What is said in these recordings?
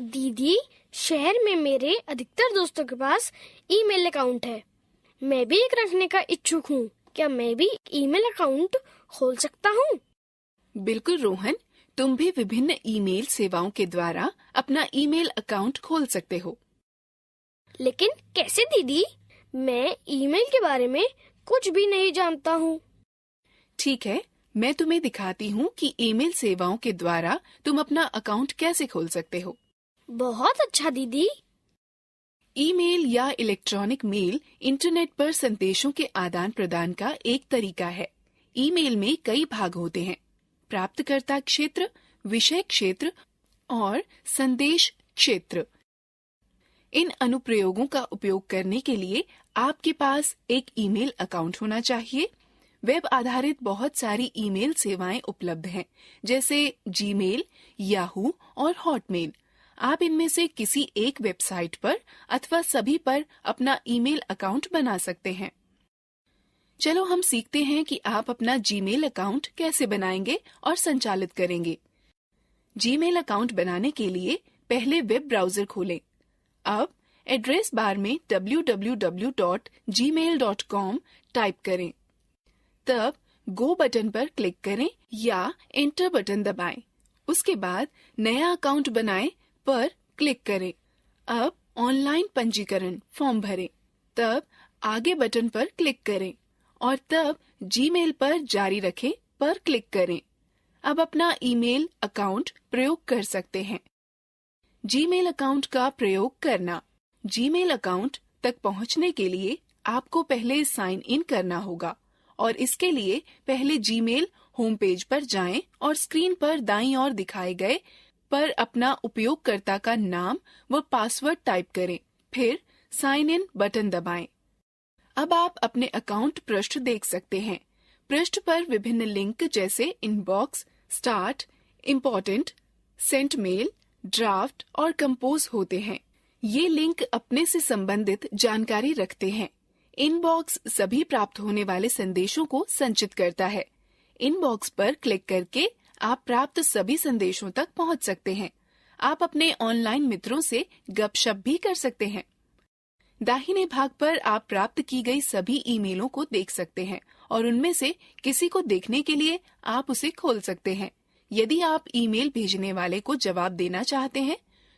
दीदी, शहर में मेरे अधिकतर दोस्तों के पास ईमेल अकाउंट है। मैं भी एक रखने का इच्छुक हूँ। क्या मैं भी ईमेल अकाउंट खोल सकता हूँ? बिल्कुल रोहन, तुम भी विभिन्न ईमेल सेवाओं के द्वारा अपना ईमेल अकाउंट खोल सकते हो। लेकिन कैसे दीदी? मैं ईमेल के बारे में कुछ भी नहीं जानता हूँ। ठीक है, मैं तुम्हें दिखाती हूँ कि ईमेल सेवाओं के द्वारा तुम अपना अकाउंट कैसे खोल सकते हो। बहुत अच्छा दीदी। ईमेल या इलेक्ट्रॉनिक मेल इंटरनेट पर संदेशों के आदान प्रदान का एक तरीका है। ईमेल में कई भाग होते हैं: प्राप्तकर्ता क्षेत्र, विषय क्षेत्र और संदेश क्षेत्र। इन अनुप्रयोगों का उपयोग करने के लिए आपके पास एक ईमेल अकाउंट होना चाहिए। वेब आधारित बहुत सारी ईमेल सेवाएं उपलब्ध हैं, जैसे जीमेल, याहू और हॉटमेल। आप इनमें से किसी एक वेबसाइट पर अथवा सभी पर अपना ईमेल अकाउंट बना सकते हैं। चलो हम सीखते हैं कि आप अपना जीमेल अकाउंट कैसे बनाएंगे और संचालित करेंगे। जीमेल अकाउंट बनाने के लिए पहले वेब ब्राउजर खोलें। अब एड्रेस बार में www.gmail.com टाइप करें। तब गो बटन पर क्लिक करें या एंटर बटन दबाएं। उसके बाद नया अकाउंट बनाएं पर क्लिक करें। अब ऑनलाइन पंजीकरण फॉर्म भरें। तब आगे बटन पर क्लिक करें और तब जीमेल पर जारी रखें पर क्लिक करें। अब अपना ईमेल अकाउंट प्रयोग कर सकते हैं। जीमेल अकाउंट का प्रयोग करना। जीमेल अकाउंट तक पहुंचने के लिए आपको पहले साइन इन करना होगा और इसके लिए पहले जीमेल होम पेज पर जाएं और स्क्रीन पर दाईं ओर दिखाए गए पर अपना उपयोगकर्ता का नाम व पासवर्ड टाइप करें। फिर साइन इन बटन दबाएं। अब आप अपने अकाउंट पृष्ठ देख सकते हैं। पृष्ठ पर विभिन्न लिंक जैसे inbox, start, important, sent mail, draft और कंपोज होते हैं। ये लिंक अपने से संबंधित जानकारी रखते हैं। इनबॉक्स सभी प्राप्त होने वाले संदेशों को संचित करता है। इनबॉक्स पर क्लिक करके आप प्राप्त सभी संदेशों तक पहुंच सकते हैं। आप अपने ऑनलाइन मित्रों से गपशप भी कर सकते हैं। दाहिने भाग पर आप प्राप्त की गई सभी ईमेलों को देख सकते हैं और उनमें से किसी को देखने के लिए आप उसे खोल सकते हैं। यदि आप ईमेल भेजने वाले को जवाब देना चाहते हैं,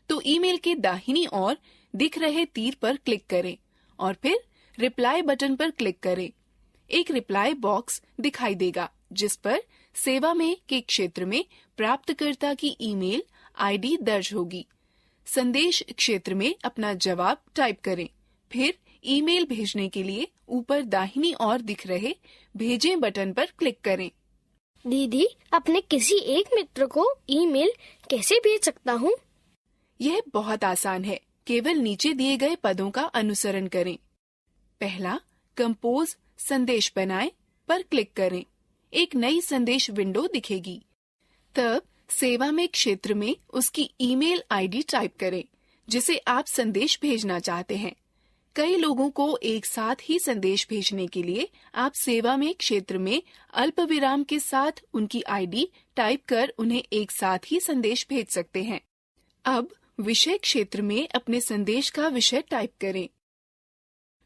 तो ईमेल के दाहिनी ओर दिख रहे तीर पर क्लिक करें और फिर रिप्लाई बटन पर क्लिक करें। एक रिप्लाई बॉक्स दिखाई देगा जिस पर सेवा में के क्षेत्र में प्राप्तकर्ता की ईमेल आईडी दर्ज होगी। संदेश क्षेत्र में अपना जवाब टाइप करें। फिर ईमेल भेजने के लिए ऊपर दाहिनी ओर दिख रहे भेजें बटन पर क्लिक करें। दीदी, अपने किसी एक मित्र को ईमेल कैसे भेज सकता हूँ? यह बहुत आसान है। केवल नीचे दिए गए पदों का अनुसरण करें। पहला, कंपोज संदेश बनाएं पर क्लिक करें। एक नई संदेश विंडो दिखेगी। तब सेवा में क्षेत्र में उसकी ईमेल आईडी टाइप करें जिसे आप संदेश भेजना चाहते हैं। कई लोगों को एक साथ ही संदेश भेजने के लिए आप सेवा में क्षेत्र में अल्पविराम के साथ उनकी आईडी टाइप कर उन्हें एक साथ ही संदेश भेज सकते हैं। अब विषय क्षेत्र में अपने संदेश का विषय टाइप करें।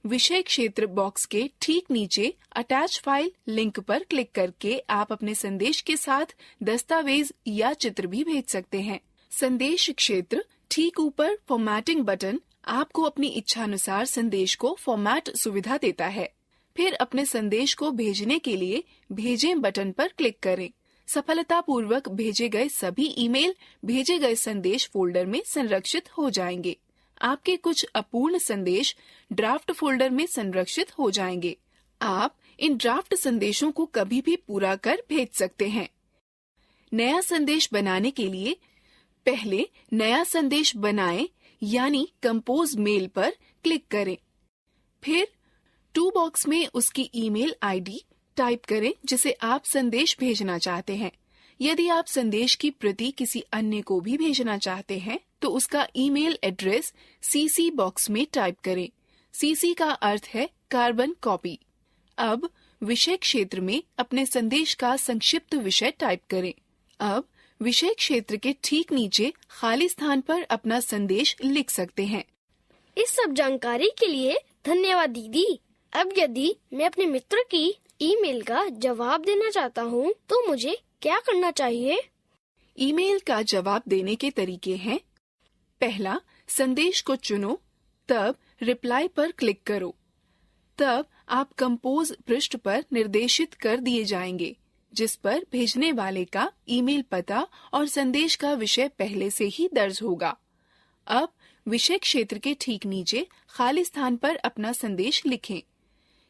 विषय क्षेत्र बॉक्स के ठीक नीचे अटैच फाइल लिंक पर क्लिक करके आप अपने संदेश के साथ दस्तावेज या चित्र भी भेज सकते हैं। संदेश क्षेत्र ठीक ऊपर फॉर्मेटिंग बटन आपको अपनी इच्छानुसार संदेश को फॉर्मेट सुविधा देता है। फिर अपने संदेश को भेजने के लिए भेजें बटन पर क्लिक करें। सफलतापूर्वक भेजे गए सभी ईमेल भेजे गए संदेश फोल्डर में संरक्षित हो जाएंगे। आपके कुछ अपूर्ण संदेश ड्राफ्ट फोल्डर में संरक्षित हो जाएंगे। आप इन ड्राफ्ट संदेशों को कभी भी पूरा कर भेज सकते हैं। नया संदेश बनाने के लिए पहले नया संदेश बनाएं यानी कंपोज मेल पर क्लिक करें। फिर टू बॉक्स में उसकी ईमेल आईडी टाइप करें जिसे आप संदेश भेजना चाहते हैं। यदि आप संदेश की प्रति किसी अन्य को भी भेजना चाहते हैं तो उसका ईमेल एड्रेस सीसी बॉक्स में टाइप करें। सीसी का अर्थ है कार्बन कॉपी। अब विषय क्षेत्र में अपने संदेश का संक्षिप्त विषय टाइप करें। अब विषय क्षेत्र के ठीक नीचे खाली स्थान पर अपना संदेश लिख सकते हैं। इस सब जानकारी के लिए धन्यवाद दीदी। अब यदि मैं अपने मित्र की ईमेल का जवाब देना चाहता हूँ तो मुझे क्या करना चाहिए? ईमेल का जवाब देने के तरीके हैं। पहला, संदेश को चुनो, तब रिप्लाई पर क्लिक करो। तब आप कंपोज पृष्ठ पर निर्देशित कर दिए जाएंगे, जिस पर भेजने वाले का ईमेल पता और संदेश का विषय पहले से ही दर्ज होगा। अब विषय क्षेत्र के ठीक नीचे खाली स्थान पर अपना संदेश लिखें।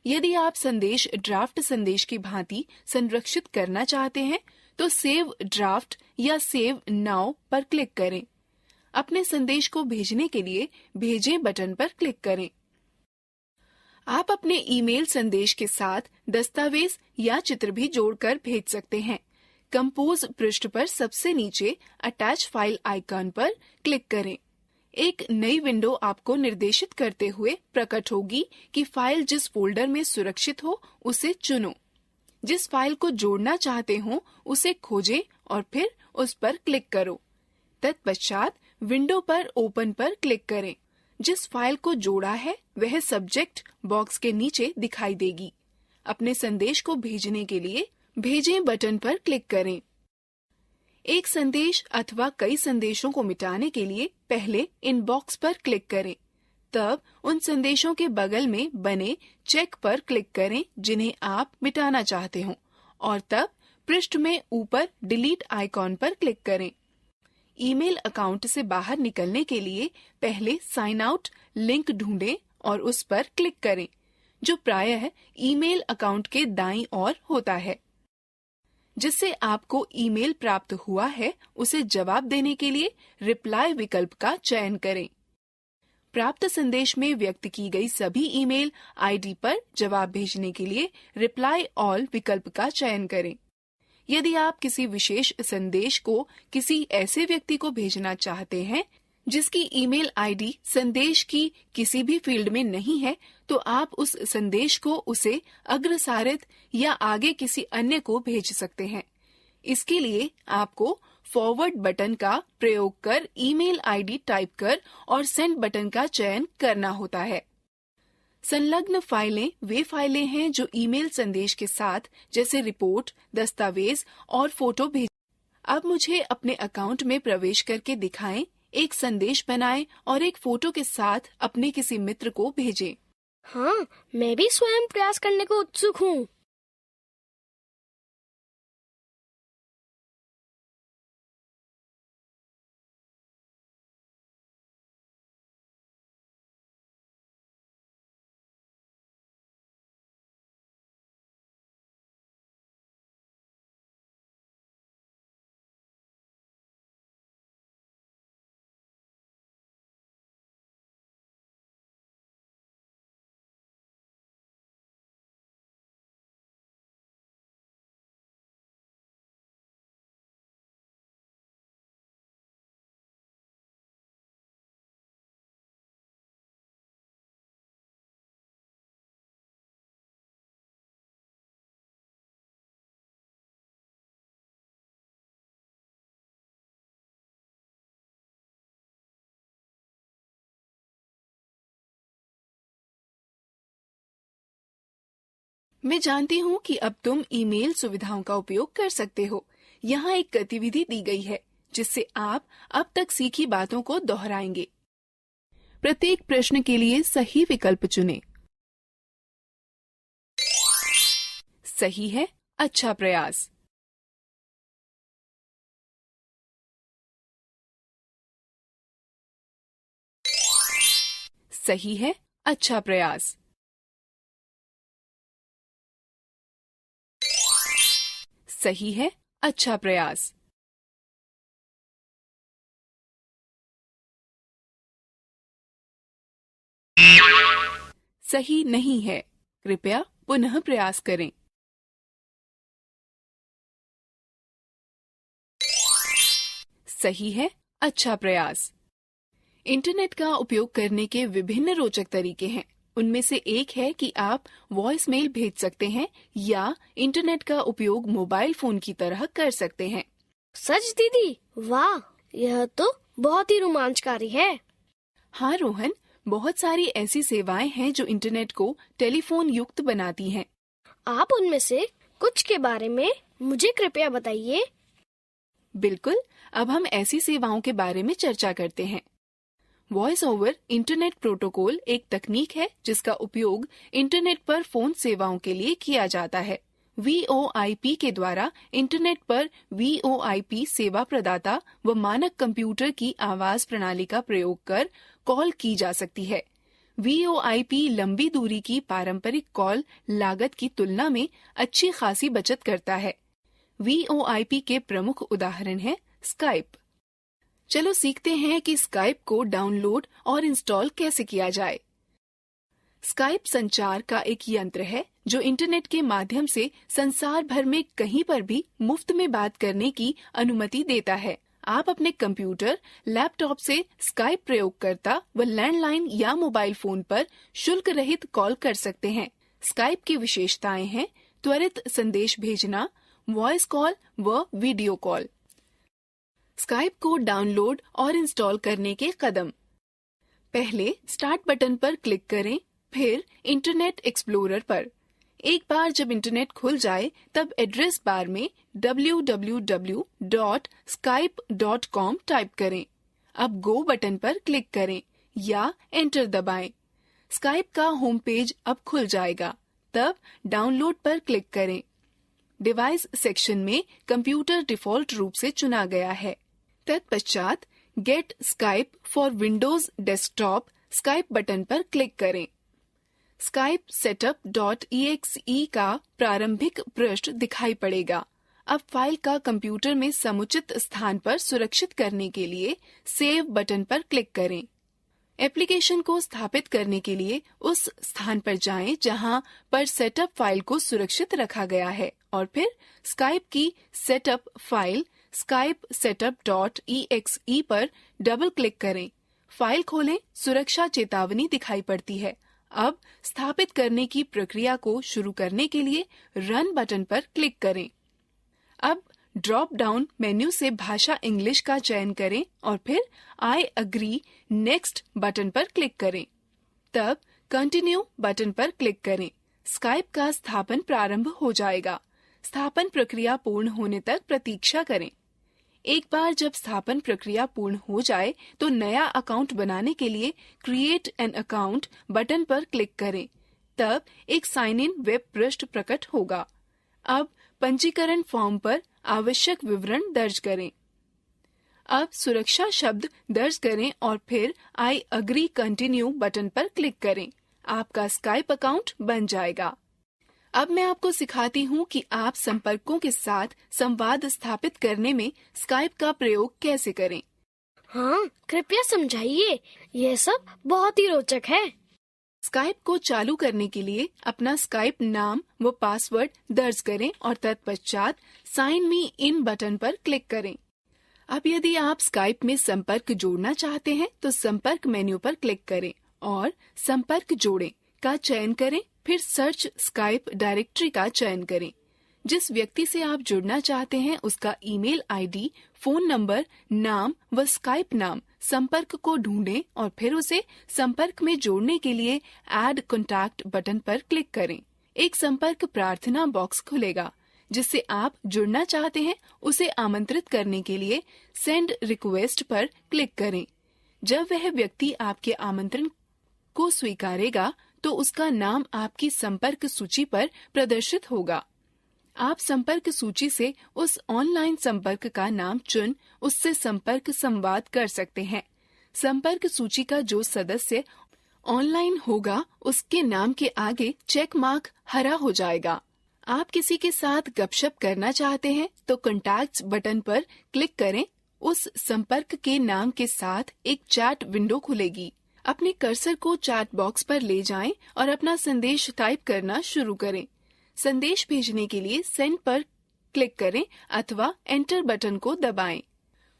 यदि आप संदेश ड्राफ्ट संदेश की भांति संरक्षित करना चाहते हैं तो सेव ड्राफ्ट या सेव नाउ पर क्लिक करें। अपने संदेश को भेजने के लिए भेजें बटन पर क्लिक करें। आप अपने ईमेल संदेश के साथ दस्तावेज या चित्र भी जोड़कर भेज सकते हैं। कंपोज पृष्ठ पर सबसे नीचे अटैच फाइल आइकन पर क्लिक करें। एक नई विंडो आपको निर्देशित करते हुए प्रकट होगी कि फाइल जिस फोल्डर में सुरक्षित हो उसे चुनो। जिस फाइल को जोड़ना चाहते हो उसे खोजें और फिर उस पर क्लिक करो। तत्पश्चात विंडो पर ओपन पर क्लिक करें। जिस फाइल को जोड़ा है वह सब्जेक्ट बॉक्स के नीचे दिखाई देगी। अपने संदेश को भेजने के लिए भेजें बटन पर क्लिक करें। एक संदेश अथवा कई संदेशों को मिटाने के लिए पहले इनबॉक्स पर क्लिक करें। तब उन संदेशों के बगल में बने चेक पर क्लिक करें जिन्हें आप मिटाना चाहते हो और तब पृष्ठ में ऊपर डिलीट आइकॉन पर क्लिक करें। ईमेल अकाउंट से बाहर निकलने के लिए पहले साइन आउट लिंक ढूंढें और उस पर क्लिक करें, जो प्रायः ईमेल अकाउंट के दाईं ओर होता है। जिससे आपको ईमेल प्राप्त हुआ है उसे जवाब देने के लिए रिप्लाई विकल्प का चयन करें। प्राप्त संदेश में व्यक्त की गई सभी ईमेल आईडी पर जवाब भेजने के लिए रिप्लाई ऑल विकल्प का चयन करें। यदि आप किसी विशेष संदेश को किसी ऐसे व्यक्ति को भेजना चाहते हैं जिसकी ईमेल आईडी संदेश की किसी भी फील्ड में नहीं है, तो आप उस संदेश को उसे अग्रसारित या आगे किसी अन्य को भेज सकते हैं। इसके लिए आपको फॉरवर्ड बटन का प्रयोग कर ईमेल आईडी टाइप कर और सेंड बटन का चयन करना होता है। संलग्न फाइलें वे फाइलें हैं जो ईमेल संदेश के साथ जैसे रिपोर्ट, दस्तावेज और फोटो भेज। अब मुझे अपने अकाउंट में प्रवेश करके दिखाएं, एक संदेश बनाएं और एक फोटो के साथ अपने किसी मित्र को भेजें। हाँ, मैं भी स्वयं प्रयास करने को उत्सुक हूँ। मैं जानती हूँ कि अब तुम ईमेल सुविधाओं का उपयोग कर सकते हो। यहाँ एक गतिविधि दी गई है जिससे आप अब तक सीखी बातों को दोहराएंगे। प्रत्येक प्रश्न के लिए सही विकल्प चुनें। सही है, अच्छा प्रयास। सही है, अच्छा प्रयास। सही है, अच्छा प्रयास। सही नहीं है, कृपया पुनः प्रयास करें। सही है, अच्छा प्रयास। इंटरनेट का उपयोग करने के विभिन्न रोचक तरीके हैं। उनमें से एक है कि आप वॉइस मेल भेज सकते हैं या इंटरनेट का उपयोग मोबाइल फोन की तरह कर सकते हैं। सच दीदी, वाह, यह तो बहुत ही रोमांचकारी है। हाँ रोहन, बहुत सारी ऐसी सेवाएं हैं जो इंटरनेट को टेलीफोन युक्त बनाती हैं। आप उनमें से कुछ के बारे में मुझे कृपया बताइए। बिल्कुल, अब हम ऐसी सेवाओं के बारे में चर्चा करते हैं। वॉइस ओवर इंटरनेट प्रोटोकॉल एक तकनीक है जिसका उपयोग इंटरनेट पर फोन सेवाओं के लिए किया जाता है। VoIP के द्वारा इंटरनेट पर VoIP सेवा प्रदाता व मानक कंप्यूटर की आवाज प्रणाली का प्रयोग कर कॉल की जा सकती है। VoIP लंबी दूरी की पारंपरिक कॉल लागत की तुलना में अच्छी खासी बचत करता है। VoIP के प्रमुख उदाहरण हैं स्काइप। चलो सीखते हैं कि स्काइप को डाउनलोड और इंस्टॉल कैसे किया जाए। स्काइप संचार का एक यंत्र है जो इंटरनेट के माध्यम से संसार भर में कहीं पर भी मुफ्त में बात करने की अनुमति देता है। आप अपने कंप्यूटर, लैपटॉप से स्काइप प्रयोगकर्ता व लैंडलाइन या मोबाइल फोन पर शुल्क रहित कॉल कर सकते हैं। स्काइप की विशेषताएं हैं त्वरित संदेश भेजना, वॉइस कॉल व वीडियो कॉल। स्काइप को डाउनलोड और इंस्टॉल करने के कदम। पहले स्टार्ट बटन पर क्लिक करें, फिर इंटरनेट एक्सप्लोरर पर। एक बार जब इंटरनेट खुल जाए तब एड्रेस बार में www.skype.com टाइप करें। अब गो बटन पर क्लिक करें या एंटर दबाएं। स्काइप का होम पेज अब खुल जाएगा। तब डाउनलोड पर क्लिक करें। डिवाइस सेक्शन में कंप्यूटर डिफॉल्ट रूप से चुना गया है। तत्पश्चात get Skype for Windows desktop Skype button पर क्लिक करें। स्काइप setup.exe का प्रारंभिक पृष्ठ दिखाई पड़ेगा। अब फाइल का कंप्यूटर में समुचित स्थान पर सुरक्षित करने के लिए सेव बटन पर क्लिक करें। एप्लीकेशन को स्थापित करने के लिए उस स्थान पर जाएं जहां पर सेटअप फाइल को सुरक्षित रखा गया है और फिर स्काइप की सेटअप फाइल स्काइप setup.exe पर डबल क्लिक करें। फाइल खोलें, सुरक्षा चेतावनी दिखाई पड़ती है। अब स्थापित करने की प्रक्रिया को शुरू करने के लिए रन बटन पर क्लिक करें। अब ड्रॉप डाउन मेन्यू से भाषा इंग्लिश का चयन करें और फिर आई अग्री नेक्स्ट बटन पर क्लिक करें। तब कंटिन्यू बटन पर क्लिक करें। स्काइप का स्थापन प्रारंभ हो जाएगा। स्थापन प्रक्रिया पूर्ण होने तक प्रतीक्षा करें। एक बार जब स्थापन प्रक्रिया पूर्ण हो जाए तो नया अकाउंट बनाने के लिए क्रिएट एन अकाउंट बटन पर क्लिक करें। तब एक साइन इन वेब पृष्ठ प्रकट होगा। अब पंजीकरण फॉर्म पर आवश्यक विवरण दर्ज करें। अब सुरक्षा शब्द दर्ज करें और फिर आई अग्री कंटिन्यू बटन पर क्लिक करें। आपका स्काइप अकाउंट बन जाएगा। अब मैं आपको सिखाती हूँ कि आप संपर्कों के साथ संवाद स्थापित करने में स्काइप का प्रयोग कैसे करें। हाँ, कृपया समझाइए, यह सब बहुत ही रोचक है। स्काइप को चालू करने के लिए अपना स्काइप नाम व पासवर्ड दर्ज करें और तत्पश्चात साइन मी इन बटन पर क्लिक करें। अब यदि आप स्काइप में संपर्क जोड़ना चाहते हैं तो संपर्क मेन्यू पर क्लिक करें और संपर्क जोड़ें का चयन करें। फिर सर्च स्काइप डायरेक्टरी का चयन करें। जिस व्यक्ति से आप जुड़ना चाहते हैं उसका ईमेल आईडी, फोन नंबर, नाम व स्काइप नाम संपर्क को ढूंढें और फिर उसे संपर्क में जोड़ने के लिए ऐड कॉन्टैक्ट बटन पर क्लिक करें। एक संपर्क प्रार्थना बॉक्स खुलेगा जिससे आप जुड़ना चाहते हैं उसे आमंत्रित करने के लिए सेंड रिक्वेस्ट पर क्लिक करें। जब वह व्यक्ति आपके आमंत्रण को स्वीकारेगा तो उसका नाम आपकी संपर्क सूची पर प्रदर्शित होगा। आप संपर्क सूची से उस ऑनलाइन संपर्क का नाम चुन उससे संपर्क संवाद कर सकते हैं। संपर्क सूची का जो सदस्य ऑनलाइन होगा उसके नाम के आगे चेक मार्क हरा हो जाएगा। आप किसी के साथ गपशप करना चाहते हैं तो कॉन्टैक्ट्स बटन पर क्लिक करें। उस संपर्क के नाम के साथ एक चैट विंडो खुलेगी। अपने कर्सर को चैट बॉक्स पर ले जाएं और अपना संदेश टाइप करना शुरू करें। संदेश भेजने के लिए सेंड पर क्लिक करें अथवा एंटर बटन को दबाएं।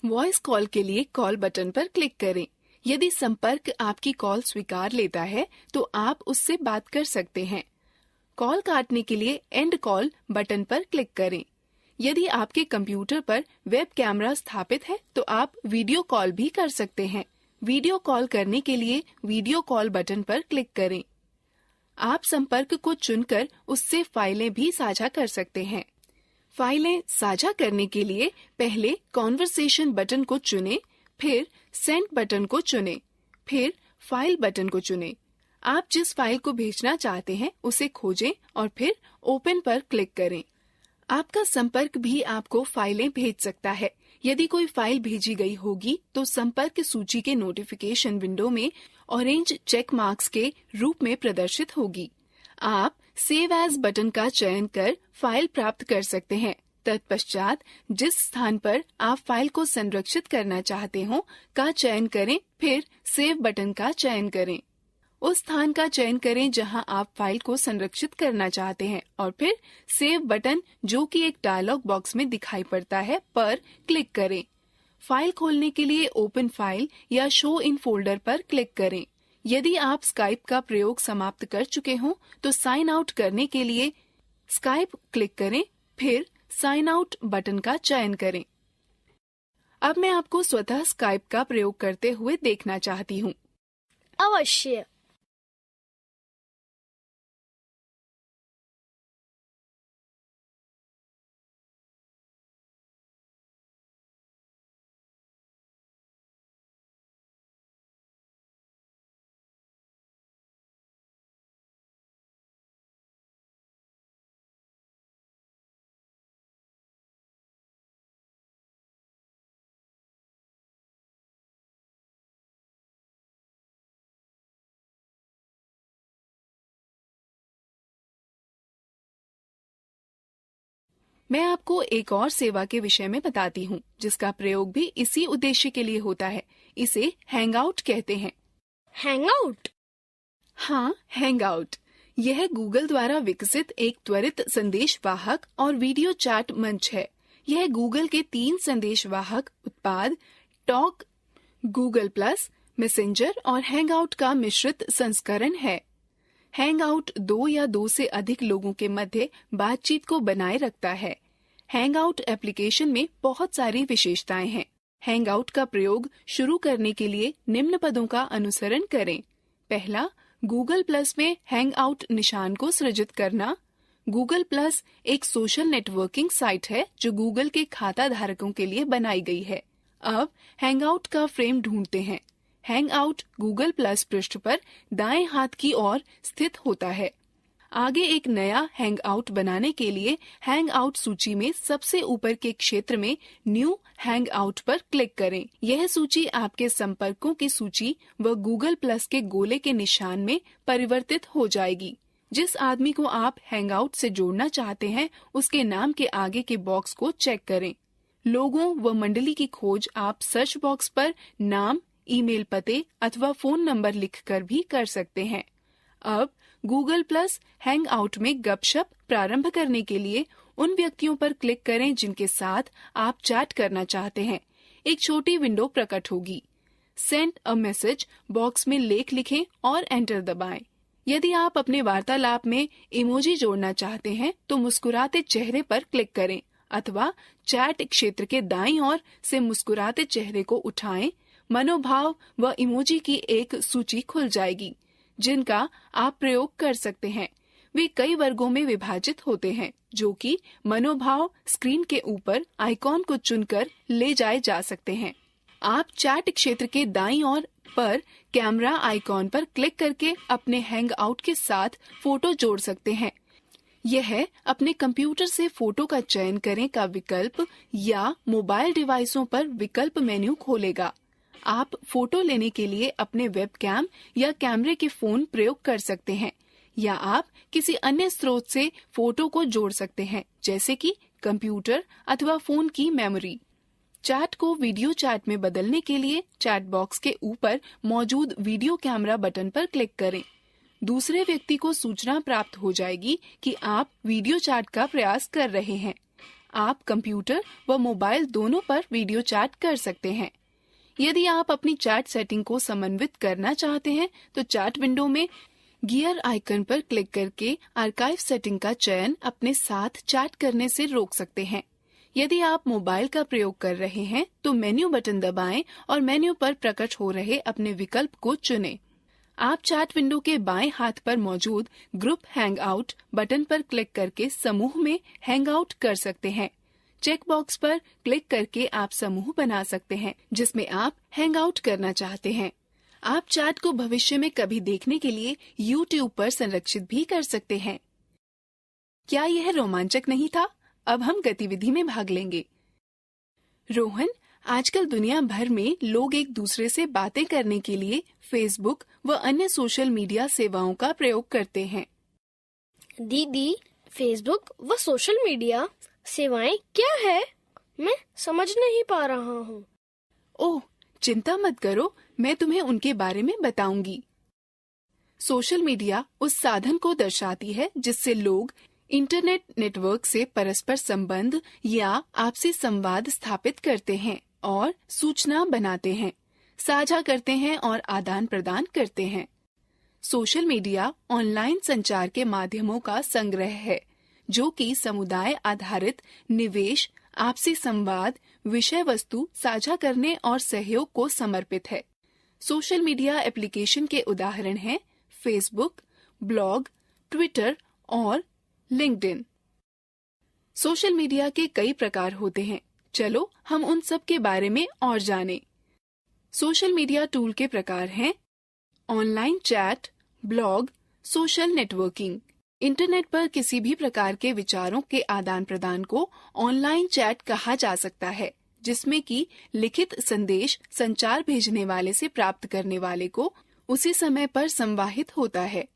वॉइस कॉल के लिए कॉल बटन पर क्लिक करें। यदि संपर्क आपकी कॉल स्वीकार लेता है तो आप उससे बात कर सकते हैं। कॉल काटने के लिए एंड कॉल बटन पर क्लिक करें। यदि आपके कंप्यूटर पर वेब कैमरा स्थापित है तो आप वीडियो कॉल भी कर सकते हैं। वीडियो कॉल करने के लिए वीडियो कॉल बटन पर क्लिक करें। आप संपर्क को चुनकर उससे फाइलें भी साझा कर सकते हैं। फाइलें साझा करने के लिए पहले कॉन्वर्सेशन बटन को चुनें, फिर सेंड बटन को चुनें, फिर फाइल बटन को चुनें। आप जिस फाइल को भेजना चाहते हैं उसे खोजें और फिर ओपन पर क्लिक करें। आपका संपर्क भी आपको फाइलें भेज सकता है। यदि कोई फाइल भेजी गई होगी तो संपर्क सूची के नोटिफिकेशन विंडो में ऑरेंज चेक मार्क्स के रूप में प्रदर्शित होगी। आप सेव एज बटन का चयन कर फाइल प्राप्त कर सकते हैं। तत्पश्चात जिस स्थान पर आप फाइल को संरक्षित करना चाहते हो का चयन करें, फिर सेव बटन का चयन करें। उस स्थान का चयन करें जहां आप फाइल को संरक्षित करना चाहते हैं और फिर सेव बटन, जो कि एक डायलॉग बॉक्स में दिखाई पड़ता है, पर क्लिक करें। फाइल खोलने के लिए ओपन फाइल या शो इन फोल्डर पर क्लिक करें। यदि आप स्काइप का प्रयोग समाप्त कर चुके हों तो साइन आउट करने के लिए स्काइप क्लिक करें, फिर साइन आउट बटन का चयन करें। अब मैं आपको स्वतः स्काइप का प्रयोग करते हुए देखना चाहती हूँ। अवश्य। मैं आपको एक और सेवा के विषय में बताती हूँ जिसका प्रयोग भी इसी उद्देश्य के लिए होता है। इसे हैंगआउट कहते हैं। हैंगआउट? हाँ, हैंगआउट। यह गूगल द्वारा विकसित एक त्वरित संदेश वाहक और वीडियो चैट मंच है। यह गूगल के 3 संदेश वाहक उत्पाद टॉक, गूगल प्लस, मैसेंजर और हैंगआउट का मिश्रित संस्करण है। हैंगआउट 2 या 2 से अधिक लोगों के मध्य बातचीत को बनाए रखता है। हैंगआउट एप्लीकेशन में बहुत सारी विशेषताएं हैं। हैंगआउट का प्रयोग शुरू करने के लिए निम्न पदों का अनुसरण करें। पहला, गूगल प्लस में हैंगआउट निशान को सृजित करना। गूगल प्लस एक सोशल नेटवर्किंग साइट है जो गूगल के खाता धारकों के लिए बनाई गई है। अब हैंगआउट का फ्रेम ढूंढते हैं। हैंगआउट गूगल प्लस पृष्ठ पर दाएं हाथ की ओर स्थित होता है। आगे एक नया हैंगआउट बनाने के लिए हैंगआउट सूची में सबसे ऊपर के क्षेत्र में न्यू हैंगआउट पर क्लिक करें। यह सूची आपके संपर्कों की सूची व गूगल प्लस के गोले के निशान में परिवर्तित हो जाएगी। जिस आदमी को आप हैंगआउट से जोड़ना चाहते हैं उसके नाम के आगे के बॉक्स को चेक करें। लोगों व मंडली की खोज आप सर्च बॉक्स पर नाम, ईमेल पते अथवा फोन नंबर लिखकर भी कर सकते हैं। अब गूगल प्लस हैंगआउट में गपशप प्रारंभ करने के लिए उन व्यक्तियों पर क्लिक करें जिनके साथ आप चैट करना चाहते हैं। एक छोटी विंडो प्रकट होगी। सेंड अ मैसेज बॉक्स में लेख लिखें और एंटर दबाएं। यदि आप अपने वार्तालाप में इमोजी जोड़ना चाहते हैं तो मुस्कुराते चेहरे पर क्लिक करें अथवा चैट क्षेत्र के दाईं ओर से मुस्कुराते चेहरे को उठाएं। मनोभाव व इमोजी की एक सूची खुल जाएगी जिनका आप प्रयोग कर सकते हैं। वे कई वर्गों में विभाजित होते हैं जो कि मनोभाव स्क्रीन के ऊपर आइकॉन को चुनकर ले जाए जा सकते हैं। आप चैट क्षेत्र के दाईं ओर पर कैमरा आइकॉन पर क्लिक करके अपने हैंगआउट के साथ फोटो जोड़ सकते हैं। यह अपने कंप्यूटर से फोटो का चयन करें का विकल्प या मोबाइल डिवाइसों पर विकल्प मेन्यू खोलेगा। आप फोटो लेने के लिए अपने वेबकैम या कैमरे के फोन प्रयोग कर सकते हैं या आप किसी अन्य स्रोत से फोटो को जोड़ सकते हैं जैसे कि कंप्यूटर अथवा फोन की मेमोरी। चैट को वीडियो चैट में बदलने के लिए चैट बॉक्स के ऊपर मौजूद वीडियो कैमरा बटन पर क्लिक करें। दूसरे व्यक्ति को सूचना प्राप्त हो जाएगी कि आप वीडियो चैट का प्रयास कर रहे हैं। आप कंप्यूटर व मोबाइल दोनों पर वीडियो चैट कर सकते हैं। यदि आप अपनी चैट सेटिंग को समन्वित करना चाहते हैं तो चैट विंडो में गियर आइकन पर क्लिक करके आर्काइव सेटिंग का चयन अपने साथ चैट करने से रोक सकते हैं। यदि आप मोबाइल का प्रयोग कर रहे हैं तो मेन्यू बटन दबाएं और मेन्यू पर प्रकट हो रहे अपने विकल्प को चुनें। आप चैट विंडो के बाएं हाथ पर मौजूद ग्रुप हैंगआउट बटन पर क्लिक करके समूह में हैंगआउट कर सकते हैं। चेक बॉक्स पर क्लिक करके आप समूह बना सकते हैं जिसमें आप हैंगआउट करना चाहते हैं। आप चैट को भविष्य में कभी देखने के लिए YouTube पर संरक्षित भी कर सकते हैं। क्या यह रोमांचक नहीं था? अब हम गतिविधि में भाग लेंगे। रोहन, आजकल दुनिया भर में लोग एक दूसरे से बातें करने के लिए फेसबुक व अन्य सोशल मीडिया सेवाओं का प्रयोग करते हैं। दीदी, फेसबुक व सोशल मीडिया सेवाएं क्या है? मैं समझ नहीं पा रहा हूँ। ओह, चिंता मत करो, मैं तुम्हें उनके बारे में बताऊंगी। सोशल मीडिया उस साधन को दर्शाती है जिससे लोग इंटरनेट नेटवर्क से परस्पर संबंध या आपसी संवाद स्थापित करते हैं और सूचना बनाते हैं, साझा करते हैं और आदान प्रदान करते हैं। सोशल मीडिया ऑनलाइन संचार के माध्यमों का संग्रह है जो कि समुदाय आधारित निवेश, आपसी संवाद, विषय वस्तु साझा करने और सहयोग को समर्पित है। सोशल मीडिया एप्लीकेशन के उदाहरण हैं फेसबुक, ब्लॉग, ट्विटर और लिंक्डइन। सोशल मीडिया के कई प्रकार होते हैं। चलो हम उन सब के बारे में और जानें। सोशल मीडिया टूल के प्रकार हैं online chat, blog, social networking. Internet पर किसी भी प्रकार के विचारों के आदान प्रदान को ऑनलाइन चैट कहा जा सकता है, जिसमें कि लिखित संदेश संचार भेजने वाले से प्राप्त करने वाले को उसी समय पर संवाहित होता है।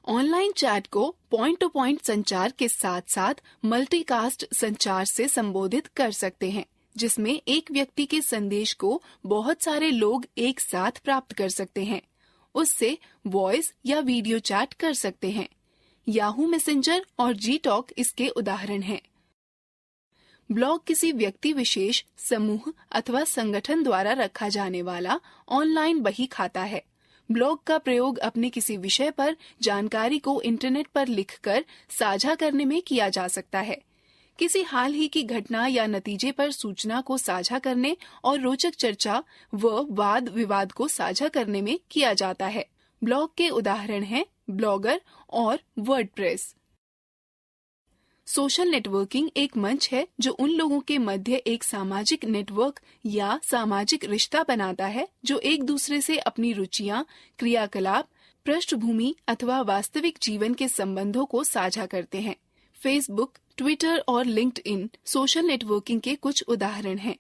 ऑनलाइन चैट को पॉइंट टू पॉइंट संचार के साथ साथ मल्टीकास्ट संचार से संबोधित कर सकते हैं, जिसमें एक व्यक्ति के संदेश को बहुत सारे लोग एक साथ प्राप्त कर सकते हैं। उससे वॉइस या वीडियो चैट कर सकते हैं। याहू मैसेंजर और जी-टॉक इसके उदाहरण हैं। ब्लॉग किसी व्यक्ति विशेष, समूह अथवा संगठन द्वारा रखा जाने वाला ऑनलाइन बही खाता है। ब्लॉग का प्रयोग अपने किसी विषय पर जानकारी को इंटरनेट पर लिखकर साझा करने में किया जा सकता है। किसी हाल ही की घटना या नतीजे पर सूचना को साझा करने और रोचक चर्चा व वाद विवाद को साझा करने में किया जाता है। ब्लॉग के उदाहरण हैं ब्लॉगर और वर्डप्रेस। सोशल नेटवर्किंग एक मंच है जो उन लोगों के मध्य एक सामाजिक नेटवर्क या सामाजिक रिश्ता बनाता है जो एक दूसरे से अपनी रुचियां, क्रियाकलाप, पृष्ठभूमि अथवा वास्तविक जीवन के संबंधों को साझा करते हैं। फेसबुक, ट्विटर और लिंक्डइन सोशल नेटवर्किंग के कुछ उदाहरण हैं।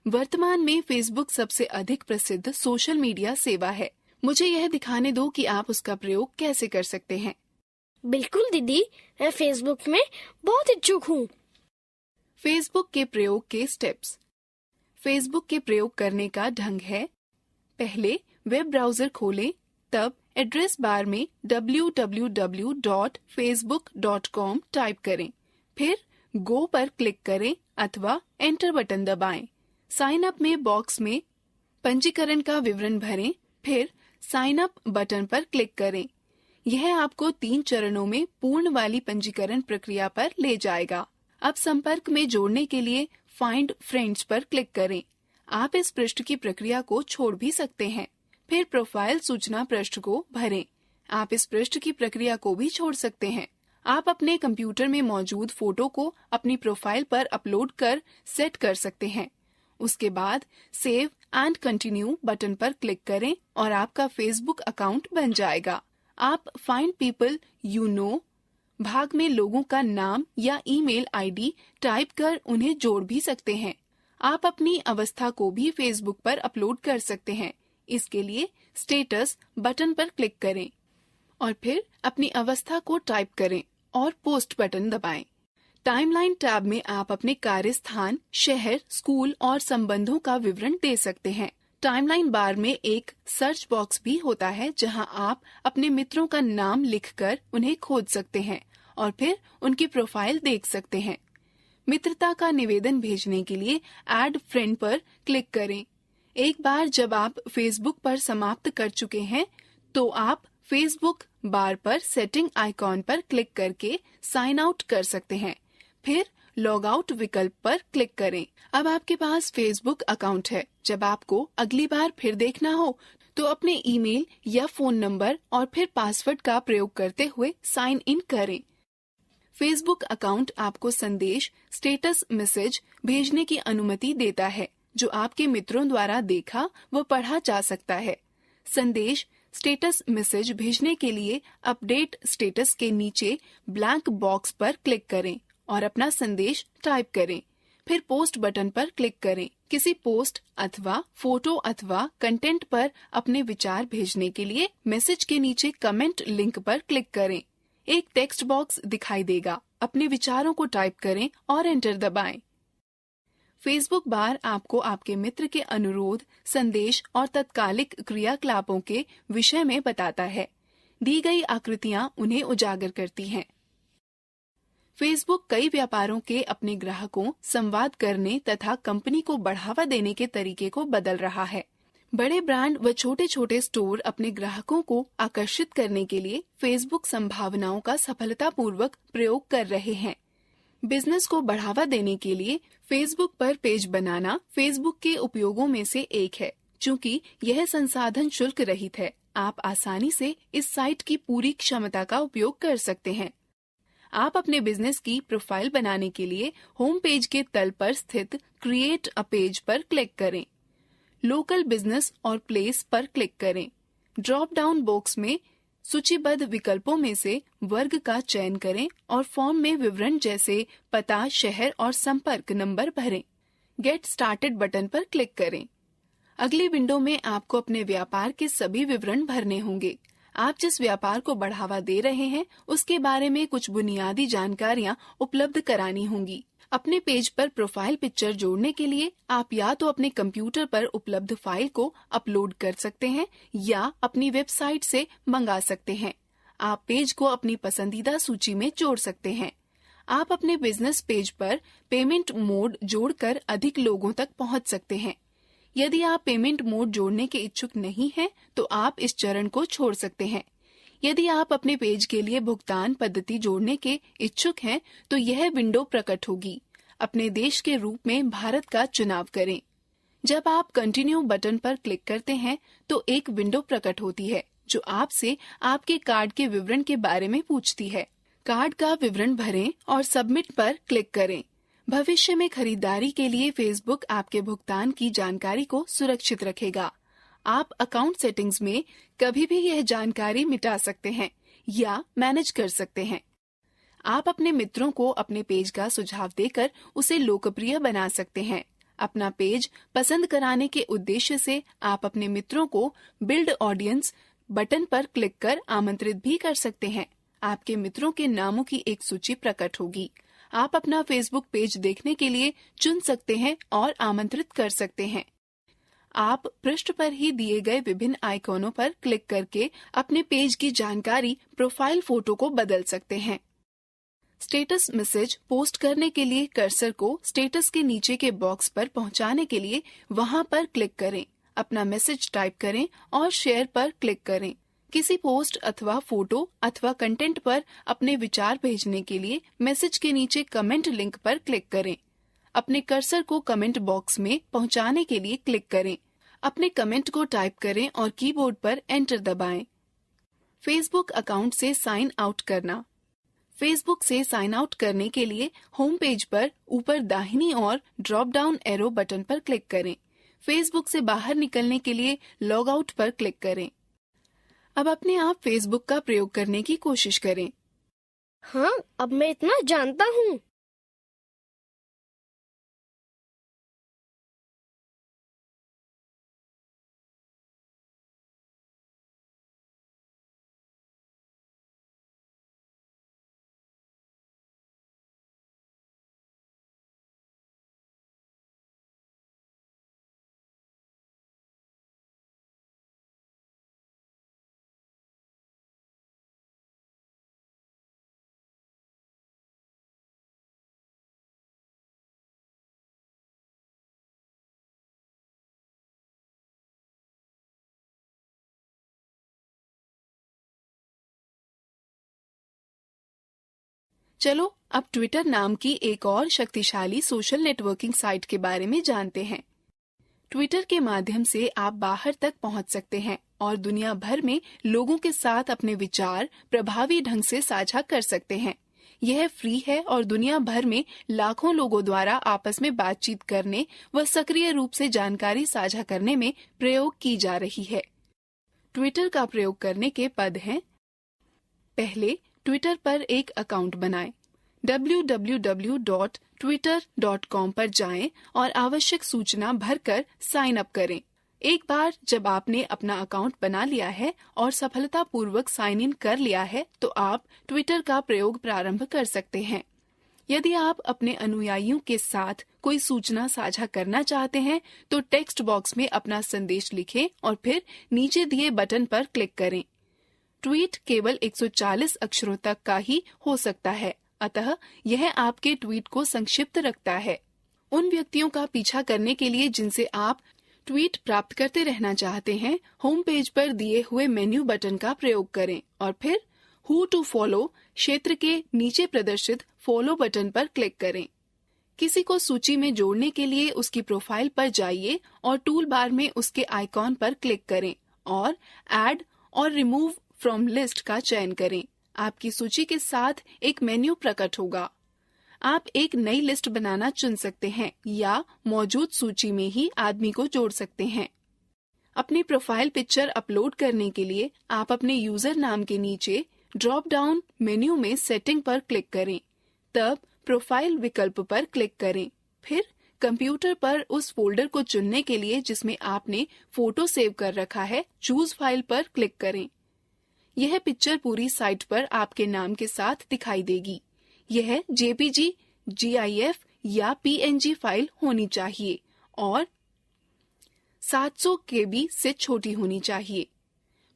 वर्तमान में फेसबुक सबसे अधिक प्रसिद्ध सोशल मीडिया सेवा है। मुझे यह दिखाने दो कि आप उसका प्रयोग कैसे कर सकते हैं। बिल्कुल दीदी, मैं फेसबुक में बहुत इच्छुक हूँ। फेसबुक के प्रयोग के स्टेप्स। फेसबुक के प्रयोग करने का ढंग है, पहले वेब ब्राउजर खोलें, तब एड्रेस बार में www.facebook.com टाइप करें, फिर गो पर क्लिक करें अथवा एंटर बटन दबाएं। साइन अप में बॉक्स में पंजीकरण का विवरण भरें, फिर साइन अप बटन पर क्लिक करें। यह आपको 3 चरणों में पूर्ण वाली पंजीकरण प्रक्रिया पर ले जाएगा। अब संपर्क में जोड़ने के लिए फाइंड फ्रेंड्स पर क्लिक करें। आप इस पृष्ठ की प्रक्रिया को छोड़ भी सकते हैं। फिर प्रोफाइल सूचना पृष्ठ को भरें। आप इस पृष्ठ की प्रक्रिया को भी छोड़ सकते हैं। आप अपने कंप्यूटर में मौजूद फोटो को अपनी प्रोफाइल पर अपलोड कर सेट कर सकते हैं। उसके बाद सेव एंड कंटिन्यू बटन पर क्लिक करें और आपका फेसबुक अकाउंट बन जाएगा। आप फाइंड पीपल यू नो भाग में लोगों का नाम या ईमेल आईडी टाइप कर उन्हें जोड़ भी सकते हैं। आप अपनी अवस्था को भी फेसबुक पर अपलोड कर सकते हैं। इसके लिए स्टेटस बटन पर क्लिक करें और फिर अपनी अवस्था को टाइप करें और पोस्ट बटन दबाएं। टाइमलाइन टैब में आप अपने कार्य स्थान, शहर, स्कूल और संबंधों का विवरण दे सकते हैं। टाइमलाइन बार में एक सर्च बॉक्स भी होता है जहां आप अपने मित्रों का नाम लिखकर उन्हें खोज सकते हैं और फिर उनकी प्रोफाइल देख सकते हैं। मित्रता का निवेदन भेजने के लिए ऐड फ्रेंड पर क्लिक करें। एक बार जब आप फेसबुक पर समाप्त कर चुके हैं तो आप फेसबुक बार पर सेटिंग आइकॉन पर क्लिक करके साइन आउट कर सकते हैं। फिर लॉग आउट विकल्प पर क्लिक करें। अब आपके पास फेसबुक अकाउंट है। जब आपको अगली बार फिर देखना हो तो अपने ईमेल या फोन नंबर और फिर पासवर्ड का प्रयोग करते हुए साइन इन करें। फेसबुक अकाउंट आपको संदेश, स्टेटस मैसेज भेजने की अनुमति देता है जो आपके मित्रों द्वारा देखा व पढ़ा जा सकता है। संदेश, स्टेटस मैसेज भेजने के लिए अपडेट स्टेटस के नीचे ब्लैंक बॉक्स पर क्लिक करें और अपना संदेश टाइप करें। फिर पोस्ट बटन पर क्लिक करें। किसी पोस्ट अथवा फोटो अथवा कंटेंट पर अपने विचार भेजने के लिए मैसेज के नीचे कमेंट लिंक पर क्लिक करें। एक टेक्स्ट बॉक्स दिखाई देगा। अपने विचारों को टाइप करें और एंटर दबाएं। फेसबुक बार आपको आपके मित्र के अनुरोध, संदेश और तत्कालिक क्रियाकलापों के विषय में बताता है। दी गई आकृतियां उन्हें उजागर करती हैं। फेसबुक कई व्यापारों के अपने ग्राहकों, संवाद करने तथा कंपनी को बढ़ावा देने के तरीके को बदल रहा है। बड़े ब्रांड व छोटे छोटे स्टोर अपने ग्राहकों को आकर्षित करने के लिए फेसबुक संभावनाओं का सफलतापूर्वक प्रयोग कर रहे हैं। बिजनेस को बढ़ावा देने के लिए फेसबुक पर पेज बनाना फेसबुक के उपयोगों में से एक है। चूंकि यह संसाधन शुल्क रहित है, आप आसानी से इस साइट की पूरी क्षमता का उपयोग कर सकते हैं। आप अपने बिजनेस की प्रोफाइल बनाने के लिए होम पेज के तल पर स्थित क्रिएट अ पेज पर क्लिक करें। लोकल बिजनेस और प्लेस पर क्लिक करें। ड्रॉप डाउन बॉक्स में सूचीबद्ध विकल्पों में से वर्ग का चयन करें और फॉर्म में विवरण जैसे पता, शहर और संपर्क नंबर भरें। गेट स्टार्टेड बटन पर क्लिक करें। अगली विंडो में आपको अपने व्यापार के सभी विवरण भरने होंगे। आप जिस व्यापार को बढ़ावा दे रहे हैं उसके बारे में कुछ बुनियादी जानकारियां उपलब्ध करानी होंगी। अपने पेज पर प्रोफाइल पिक्चर जोड़ने के लिए आप या तो अपने कंप्यूटर पर उपलब्ध फाइल को अपलोड कर सकते हैं या अपनी वेबसाइट से मंगा सकते हैं। आप पेज को अपनी पसंदीदा सूची में जोड़ सकते हैं। आप अपने बिजनेस पेज पर पेमेंट मोड जोड़कर अधिक लोगों तक पहुंच सकते हैं। यदि आप पेमेंट मोड जोड़ने के इच्छुक नहीं हैं, तो आप इस चरण को छोड़ सकते हैं। यदि आप अपने पेज के लिए भुगतान पद्धति जोड़ने के इच्छुक हैं, तो यह विंडो प्रकट होगी। अपने देश के रूप में भारत का चुनाव करें। जब आप कंटिन्यू बटन पर क्लिक करते हैं, तो एक विंडो प्रकट होती है जो आपसे आपके कार्ड के विवरण के बारे में पूछती है। कार्ड का विवरण भरें और सबमिट पर क्लिक करें। भविष्य में खरीदारी के लिए फेसबुक आपके भुगतान की जानकारी को सुरक्षित रखेगा। आप अकाउंट सेटिंग्स में कभी भी यह जानकारी मिटा सकते हैं या मैनेज कर सकते हैं। आप अपने मित्रों को अपने पेज का सुझाव देकर उसे लोकप्रिय बना सकते हैं। अपना पेज पसंद कराने के उद्देश्य से आप अपने मित्रों को बिल्ड ऑडियंस बटन पर क्लिक कर आमंत्रित भी कर सकते हैं। आपके मित्रों के नामों की एक सूची प्रकट होगी। आप अपना फेसबुक पेज देखने के लिए चुन सकते हैं और आमंत्रित कर सकते हैं। आप पृष्ठ पर ही दिए गए विभिन्न आइकॉनों पर क्लिक करके अपने पेज की जानकारी, प्रोफाइल फोटो को बदल सकते हैं। स्टेटस मैसेज पोस्ट करने के लिए कर्सर को स्टेटस के नीचे के बॉक्स पर पहुंचाने के लिए वहां पर क्लिक करें। अपना मैसेज टाइप करें और शेयर पर क्लिक करें। किसी पोस्ट अथवा फोटो अथवा कंटेंट पर अपने विचार भेजने के लिए मैसेज के नीचे कमेंट लिंक पर क्लिक करें। अपने कर्सर को कमेंट बॉक्स में पहुंचाने के लिए क्लिक करें। अपने कमेंट को टाइप करें और कीबोर्ड पर एंटर दबाएं। फेसबुक अकाउंट से साइन आउट करना। फेसबुक से साइन आउट करने के लिए होम पेज पर ऊपर दाहिनी ओर ड्रॉप डाउन एरो बटन पर क्लिक करें। फेसबुक से बाहर निकलने के लिए लॉग आउट पर क्लिक करें। अब अपने आप फेसबुक का प्रयोग करने की कोशिश करें। हाँ, अब मैं इतना जानता हूँ। चलो अब ट्विटर नाम की एक और शक्तिशाली सोशल नेटवर्किंग साइट के बारे में जानते हैं। ट्विटर के माध्यम से आप बाहर तक पहुंच सकते हैं और दुनिया भर में लोगों के साथ अपने विचार प्रभावी ढंग से साझा कर सकते हैं। यह फ्री है और दुनिया भर में लाखों लोगों द्वारा आपस में बातचीत करने व सक्रिय रूप से जानकारी साझा करने में प्रयोग की जा रही है। ट्विटर का प्रयोग करने के पद हैं। पहले, ट्विटर पर एक अकाउंट बनाएं। www.twitter.com पर जाएं और आवश्यक सूचना भरकर साइन अप करें। एक बार जब आपने अपना अकाउंट बना लिया है और सफलतापूर्वक साइन इन कर लिया है, तो आप ट्विटर का प्रयोग प्रारंभ कर सकते हैं। यदि आप अपने अनुयायियों के साथ कोई सूचना साझा करना चाहते हैं, तो टेक्स्ट बॉक्स में अपना संदेश लिखें और फिर नीचे दिए बटन पर क्लिक करें। ट्वीट केवल 140 अक्षरों तक का ही हो सकता है, अतः यह आपके ट्वीट को संक्षिप्त रखता है। उन व्यक्तियों का पीछा करने के लिए जिनसे आप ट्वीट प्राप्त करते रहना चाहते हैं, होम पेज पर दिए हुए मेन्यू बटन का प्रयोग करें और फिर हु टू फॉलो क्षेत्र के नीचे प्रदर्शित फॉलो बटन पर क्लिक करें। किसी को सूची में जोड़ने के लिए उसकी प्रोफाइल पर जाइए और टूल बार में उसके आइकॉन पर क्लिक करें और ऐड और रिमूव फ्रॉम लिस्ट का चयन करें। आपकी सूची के साथ एक मेन्यू प्रकट होगा। आप एक नई लिस्ट बनाना चुन सकते हैं या मौजूद सूची में ही आदमी को जोड़ सकते हैं। अपनी प्रोफाइल पिक्चर अपलोड करने के लिए आप अपने यूजर नाम के नीचे ड्रॉप डाउन मेन्यू में सेटिंग पर क्लिक करें। तब प्रोफाइल विकल्प पर क्लिक करें। फिर कंप्यूटर पर उस फोल्डर को चुनने के लिए जिसमें आपने फोटो सेव कर रखा है, चूज फाइल पर क्लिक करें। यह पिक्चर पूरी साइट पर आपके नाम के साथ दिखाई देगी। यह जेपीजी, जीआईएफ या पीएनजी फाइल होनी चाहिए और 700 केबी से छोटी होनी चाहिए।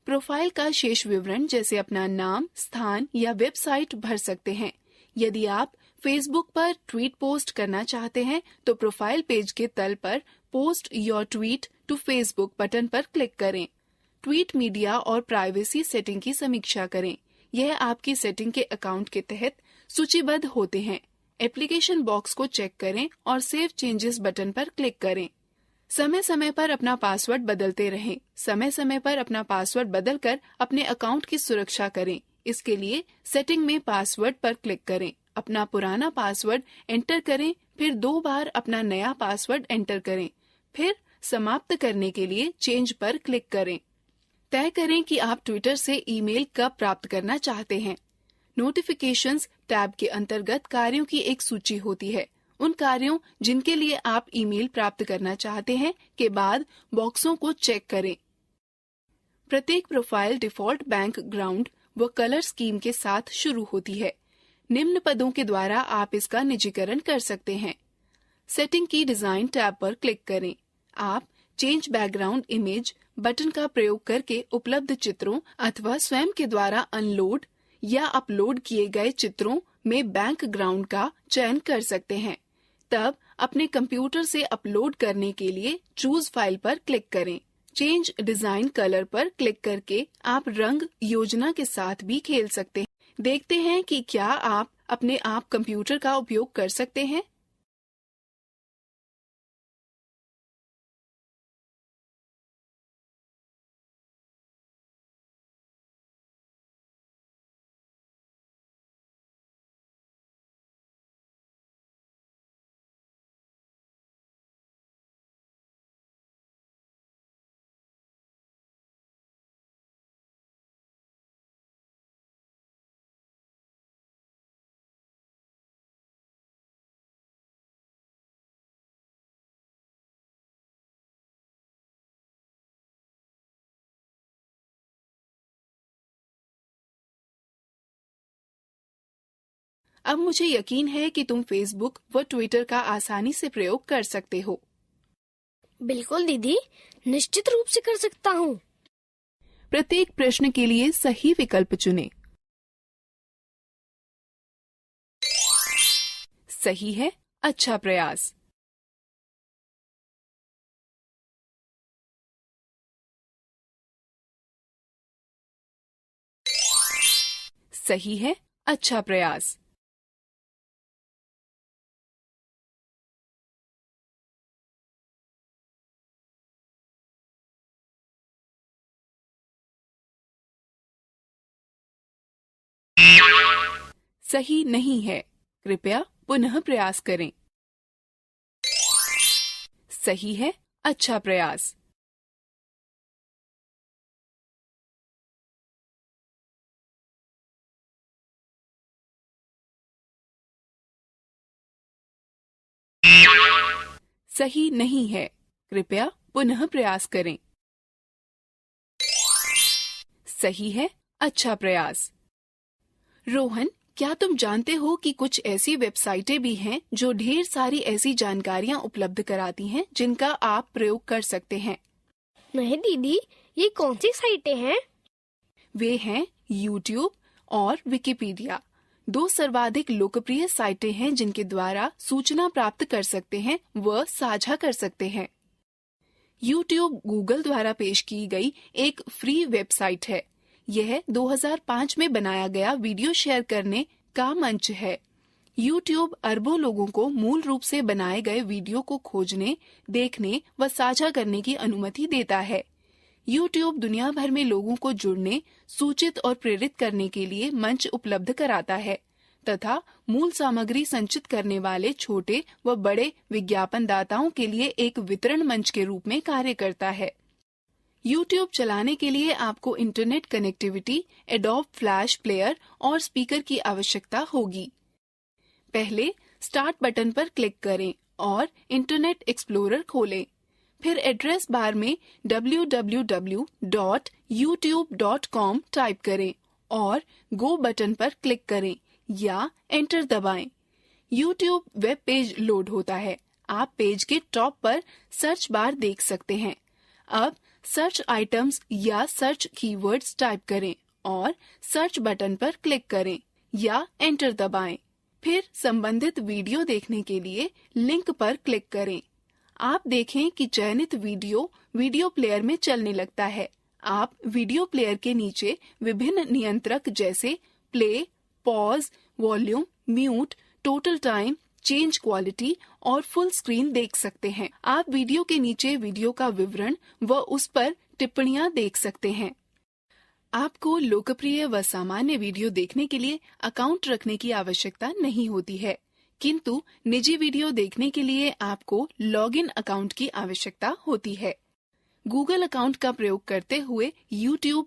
प्रोफाइल का शेष विवरण जैसे अपना नाम, स्थान या वेबसाइट भर सकते हैं। यदि आप फेसबुक पर ट्वीट पोस्ट करना चाहते हैं, तो प्रोफाइल पेज के तल पर post your tweet to Facebook button पर क्लिक करें। ट्वीट मीडिया और प्राइवेसी सेटिंग की समीक्षा करें। यह आपकी सेटिंग के अकाउंट के तहत सूचीबद्ध होते हैं। एप्लीकेशन बॉक्स को चेक करें और सेव चेंजेस बटन पर क्लिक करें। समय समय पर अपना पासवर्ड बदलते रहें। समय समय पर अपना पासवर्ड बदलकर अपने अकाउंट की सुरक्षा करें। इसके लिए सेटिंग में पासवर्ड पर क्लिक करें। अपना पुराना पासवर्ड एंटर करें, फिर 2 बार अपना नया पासवर्ड एंटर करें। फिर समाप्त करने के लिए चेंज पर क्लिक करें। तय करें कि आप ट्विटर से ईमेल कब प्राप्त करना चाहते हैं। नोटिफिकेशंस टैब के अंतर्गत कार्यों की एक सूची होती है। उन कार्यों जिनके लिए आप ईमेल प्राप्त करना चाहते हैं के बाद बॉक्सों को चेक करें। प्रत्येक प्रोफाइल डिफॉल्ट बैकग्राउंड व कलर स्कीम के साथ शुरू होती है। निम्न पदों के द्वारा आप इसका निजीकरण कर सकते हैं। सेटिंग की डिजाइन टैब पर क्लिक करें। आप चेंज बैकग्राउंड इमेज बटन का प्रयोग करके उपलब्ध चित्रों अथवा स्वयं के द्वारा अनलोड या अपलोड किए गए चित्रों में बैकग्राउंड का चयन कर सकते हैं। तब अपने कंप्यूटर से अपलोड करने के लिए चूज फाइल पर क्लिक करें। चेंज डिजाइन कलर पर क्लिक करके आप रंग योजना के साथ भी खेल सकते हैं। देखते हैं कि क्या आप अपने आप कंप्यूटर का उपयोग कर सकते हैं। अब मुझे यकीन है कि तुम फेसबुक व ट्विटर का आसानी से प्रयोग कर सकते हो। बिल्कुल दीदी, निश्चित रूप से कर सकता हूँ। प्रत्येक प्रश्न के लिए सही विकल्प चुनें। सही है, अच्छा प्रयास। सही है, अच्छा प्रयास। सही नहीं है, कृपया पुनः प्रयास करें। सही है, अच्छा प्रयास। सही नहीं है, कृपया पुनः प्रयास करें। सही है, अच्छा प्रयास। रोहन, क्या तुम जानते हो कि कुछ ऐसी वेबसाइटें भी हैं जो ढेर सारी ऐसी जानकारियां उपलब्ध कराती हैं जिनका आप प्रयोग कर सकते हैं? नहीं दीदी, ये कौन सी साइटें हैं? वे हैं YouTube और विकिपीडिया। दो सर्वाधिक लोकप्रिय साइटें हैं जिनके द्वारा सूचना प्राप्त कर सकते हैं व साझा कर सकते हैं। YouTube गूगल द्वारा पेश की गई एक फ्री वेबसाइट है। यह 2005 में बनाया गया वीडियो शेयर करने का मंच है। YouTube अरबों लोगों को मूल रूप से बनाए गए वीडियो को खोजने, देखने व साझा करने की अनुमति देता है। YouTube दुनिया भर में लोगों को जुड़ने, सूचित और प्रेरित करने के लिए मंच उपलब्ध कराता है तथा मूल सामग्री संचित करने वाले छोटे व बड़े विज्ञापनदाताओं के लिए एक वितरण मंच के रूप में कार्य करता है। YouTube चलाने के लिए आपको internet connectivity, adobe flash player और स्पीकर की आवश्यकता होगी। पहले स्टार्ट बटन पर क्लिक करें और इंटरनेट एक्सप्लोरर खोलें। फिर एड्रेस बार में www.youtube.com टाइप करें और गो बटन पर क्लिक करें या एंटर दबाएं। YouTube वेब पेज लोड होता है। आप पेज के टॉप पर सर्च बार देख सकते हैं। अब सर्च आइटम्स या सर्च कीवर्ड्स टाइप करें और सर्च बटन पर क्लिक करें या एंटर दबाएं। फिर संबंधित वीडियो देखने के लिए लिंक पर क्लिक करें। आप देखें कि चयनित वीडियो प्लेयर में चलने लगता है। आप वीडियो प्लेयर के नीचे विभिन्न नियंत्रक जैसे play, pause, volume, mute, total time, change quality और फुल स्क्रीन देख सकते हैं। आप वीडियो के नीचे वीडियो का विवरण व उस पर टिप्पणियां देख सकते हैं। आपको लोकप्रिय व सामान्य वीडियो देखने के लिए अकाउंट रखने की आवश्यकता नहीं होती है, किंतु निजी वीडियो देखने के लिए आपको लॉगिन अकाउंट की आवश्यकता होती है। गूगल अकाउंट का प्रयोग करते हुए YouTube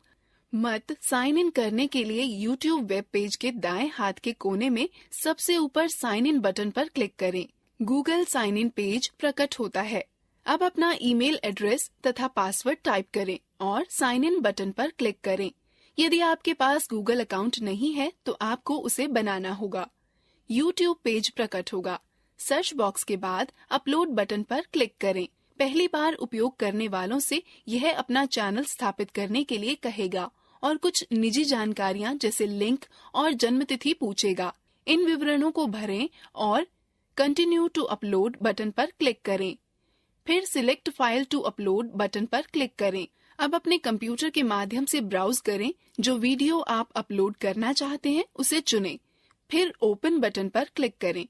मत साइन इन करने के लिए YouTube वेब पेज के दाएं हाथ के कोने में सबसे ऊपर साइन इन बटन पर क्लिक करें। गूगल साइन इन पेज प्रकट होता है। अब अपना ईमेल एड्रेस तथा पासवर्ड टाइप करें और साइन इन बटन पर क्लिक करें। यदि आपके पास गूगल अकाउंट नहीं है तो आपको उसे बनाना होगा। YouTube पेज प्रकट होगा। सर्च बॉक्स के बाद अपलोड बटन पर क्लिक करें। पहली बार उपयोग करने वालों से यह अपना चैनल स्थापित करने के लिए कहेगा और कुछ निजी जानकारियां जैसे लिंक और जन्मतिथि पूछेगा। इन विवरणों को भरें और कंटिन्यू टू अपलोड बटन पर क्लिक करें। फिर select file to upload button पर क्लिक करें। अब अपने कंप्यूटर के माध्यम से ब्राउज करें। जो वीडियो आप अपलोड करना चाहते हैं उसे चुनें। फिर ओपन बटन पर क्लिक करें।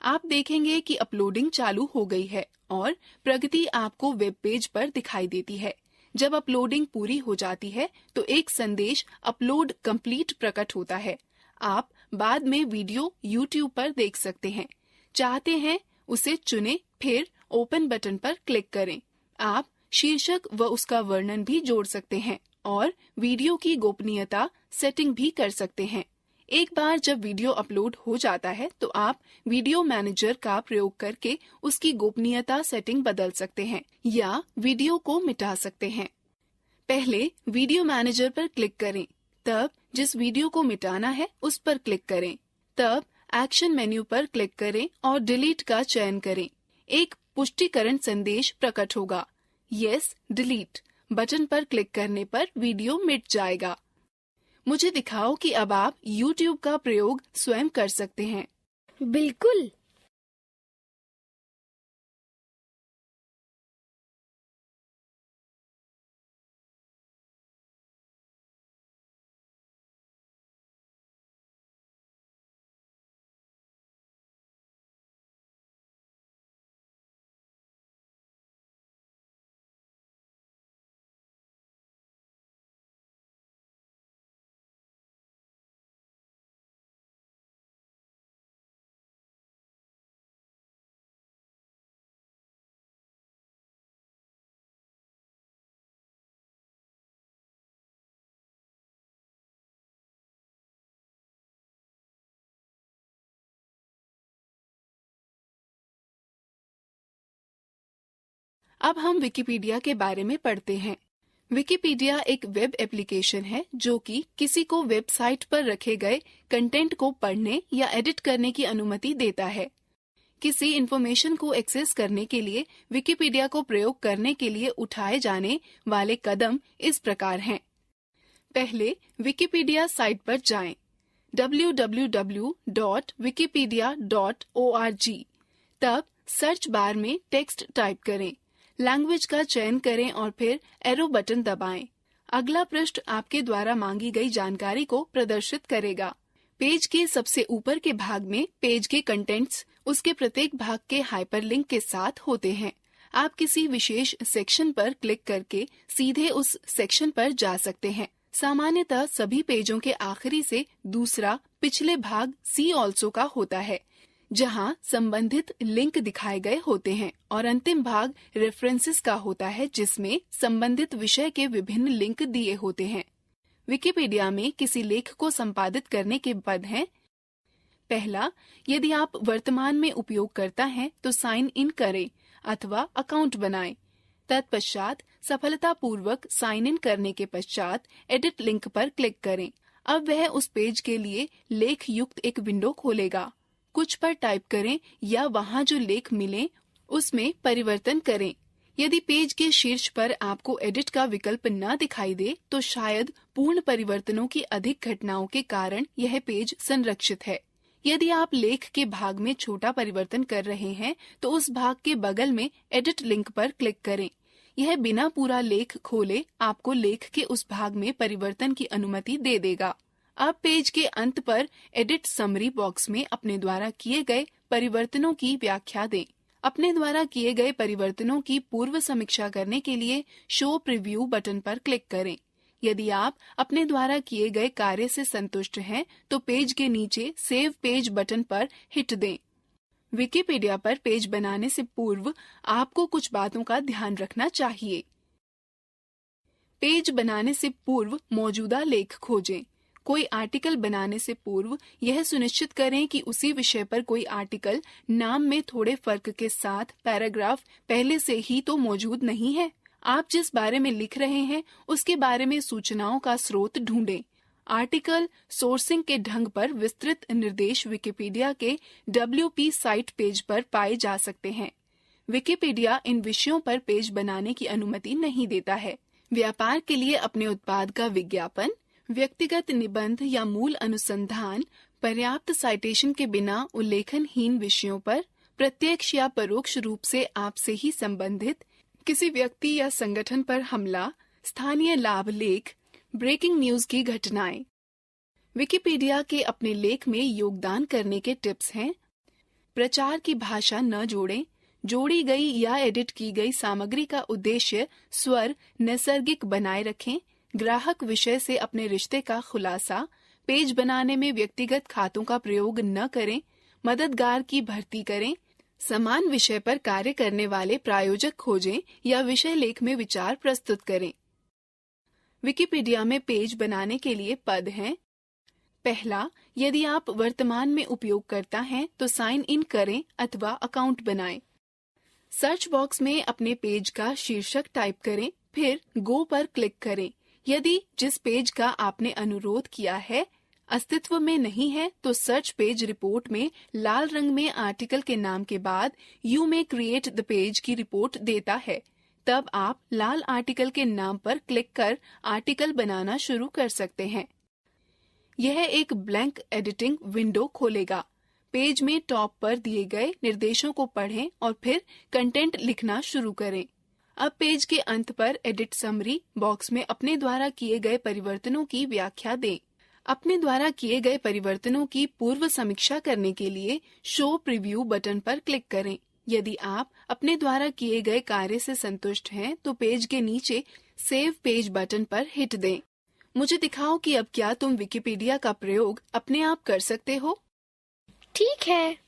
आप देखेंगे कि अपलोडिंग चालू हो गई है और प्रगति आपको वेब पेज पर दिखाई देती है। जब अपलोडिंग पूरी हो जाती है तो एक संदेश अपलोड कंप्लीट प्रकट होता है। आप बाद में वीडियो YouTube पर देख सकते हैं। चाहते हैं उसे चुनें, फिर ओपन बटन पर क्लिक करें। आप शीर्षक व उसका वर्णन भी जोड़ सकते हैं और वीडियो की गोपनीयता सेटिंग भी कर सकते हैं। एक बार जब वीडियो अपलोड हो जाता है तो आप वीडियो मैनेजर का प्रयोग करके उसकी गोपनीयता सेटिंग बदल सकते हैं या वीडियो को मिटा सकते हैं। पहले वीडियो मैनेजर पर क्लिक करें, तब जिस वीडियो को मिटाना है उस पर क्लिक करें, तब एक्शन मेन्यू पर क्लिक करें और डिलीट का चयन करें। एक पुष्टिकरण संदेश प्रकट होगा। यस, डिलीट बटन पर क्लिक करने पर वीडियो मिट जाएगा। मुझे दिखाओ कि अब आप YouTube का प्रयोग स्वयं कर सकते हैं। बिल्कुल। अब हम विकिपीडिया के बारे में पढ़ते हैं। विकिपीडिया एक वेब एप्लीकेशन है जो कि किसी को वेबसाइट पर रखे गए कंटेंट को पढ़ने या एडिट करने की अनुमति देता है। किसी इंफॉर्मेशन को एक्सेस करने के लिए विकिपीडिया को प्रयोग करने के लिए उठाए जाने वाले कदम इस प्रकार हैं। पहले विकिपीडिया साइट पर जाएं, www.wikipedia.org। तब सर्च बार में टेक्स्ट टाइप करें, लैंग्वेज का चयन करें और फिर एरो बटन दबाएं। अगला पृष्ठ आपके द्वारा मांगी गई जानकारी को प्रदर्शित करेगा। पेज के सबसे ऊपर के भाग में पेज के कंटेंट्स उसके प्रत्येक भाग के हाइपरलिंक के साथ होते हैं। आप किसी विशेष सेक्शन पर क्लिक करके सीधे उस सेक्शन पर जा सकते हैं। सामान्यतः सभी पेजों के आखिरी से दूसरा पिछले भाग सी ऑल्सो का होता है, जहां संबंधित लिंक दिखाए गए होते हैं, और अंतिम भाग रेफरेंसेस का होता है जिसमें संबंधित विषय के विभिन्न लिंक दिए होते हैं। विकिपीडिया में किसी लेख को संपादित करने के पद हैं। पहला, यदि आप वर्तमान में उपयोगकर्ता हैं तो साइन इन करें अथवा अकाउंट बनाएं। तत्पश्चात सफलतापूर्वक साइन इन करने के पश्चात एडिट लिंक पर क्लिक करें। अब वह उस पेज के लिए लेख युक्त एक विंडो खोलेगा। कुछ पर टाइप करें या वहां जो लेख मिले उसमें परिवर्तन करें। यदि पेज के शीर्ष पर आपको एडिट का विकल्प न दिखाई दे तो शायद पूर्ण परिवर्तनों की अधिक घटनाओं के कारण यह पेज संरक्षित है। यदि आप लेख के भाग में छोटा परिवर्तन कर रहे हैं तो उस भाग के बगल में एडिट लिंक पर क्लिक करें। यह बिना पूरा लेख खोले आपको लेख के उस भाग में परिवर्तन की अनुमति दे देगा। अब पेज के अंत पर एडिट समरी बॉक्स में अपने द्वारा किए गए परिवर्तनों की व्याख्या दें। अपने द्वारा किए गए परिवर्तनों की पूर्व समीक्षा करने के लिए शो प्रीव्यू बटन पर क्लिक करें। यदि आप अपने द्वारा किए गए कार्य से संतुष्ट हैं तो पेज के नीचे सेव पेज बटन पर हिट दें। विकिपीडिया पर पेज बनाने से पूर्व आपको कुछ बातों का ध्यान रखना चाहिए। पेज बनाने से पूर्व मौजूदा लेख खोजें। कोई आर्टिकल बनाने से पूर्व यह सुनिश्चित करें कि उसी विषय पर कोई आर्टिकल नाम में थोड़े फर्क के साथ पैराग्राफ पहले से ही तो मौजूद नहीं है। आप जिस बारे में लिख रहे हैं उसके बारे में सूचनाओं का स्रोत ढूंढें। आर्टिकल सोर्सिंग के ढंग पर विस्तृत निर्देश विकिपीडिया के WP साइट पेज पर पाए जा सकते हैं। विकिपीडिया इन विषयों पर पेज बनाने की अनुमति नहीं देता है। व्यापार के लिए अपने उत्पाद का विज्ञापन, व्यक्तिगत निबंध या मूल अनुसंधान, पर्याप्त साइटेशन के बिना उल्लेखनहीन विषयों पर, प्रत्यक्ष या परोक्ष रूप से आपसे ही संबंधित किसी व्यक्ति या संगठन पर हमला, स्थानीय लाभ लेख, ब्रेकिंग न्यूज की घटनाएं। विकिपीडिया के अपने लेख में योगदान करने के टिप्स हैं। प्रचार की भाषा न जोड़ें। जोड़ी गई या एडिट की गई सामग्री का उद्देश्य स्वर नैसर्गिक बनाए रखें। ग्राहक विषय से अपने रिश्ते का खुलासा। पेज बनाने में व्यक्तिगत खातों का प्रयोग न करें। मददगार की भर्ती करें। समान विषय पर कार्य करने वाले प्रायोजक खोजें या विषय लेख में विचार प्रस्तुत करें। विकिपीडिया में पेज बनाने के लिए पद हैं। पहला, यदि आप वर्तमान में उपयोगकर्ता हैं तो साइन इन करें अथवा अकाउंट बनाएं। सर्च बॉक्स में अपने पेज का शीर्षक टाइप करें, फिर गो पर क्लिक करें। यदि जिस पेज का आपने अनुरोध किया है अस्तित्व में नहीं है तो सर्च पेज रिपोर्ट में लाल रंग में आर्टिकल के नाम के बाद you may create the page की रिपोर्ट देता है। तब आप लाल आर्टिकल के नाम पर क्लिक कर आर्टिकल बनाना शुरू कर सकते हैं। यह एक ब्लैंक एडिटिंग विंडो खोलेगा। पेज में टॉप पर दिए गए निर्देशों को पढ़ें और फिर कंटेंट लिखना शुरू करें। अब पेज के अंत पर एडिट समरी बॉक्स में अपने द्वारा किए गए परिवर्तनों की व्याख्या दें। अपने द्वारा किए गए परिवर्तनों की पूर्व समीक्षा करने के लिए शो प्रीव्यू बटन पर क्लिक करें। यदि आप अपने द्वारा किए गए कार्य से संतुष्ट हैं तो पेज के नीचे सेव पेज बटन पर हिट दें। मुझे दिखाओ कि अब क्या तुम विकिपीडिया का प्रयोग अपने आप कर सकते हो। ठीक है।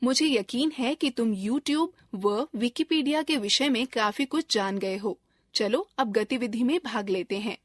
मुझे यकीन है कि तुम YouTube व विकिपीडिया के विषय में काफी कुछ जान गए हो। चलो अब गतिविधि में भाग लेते हैं।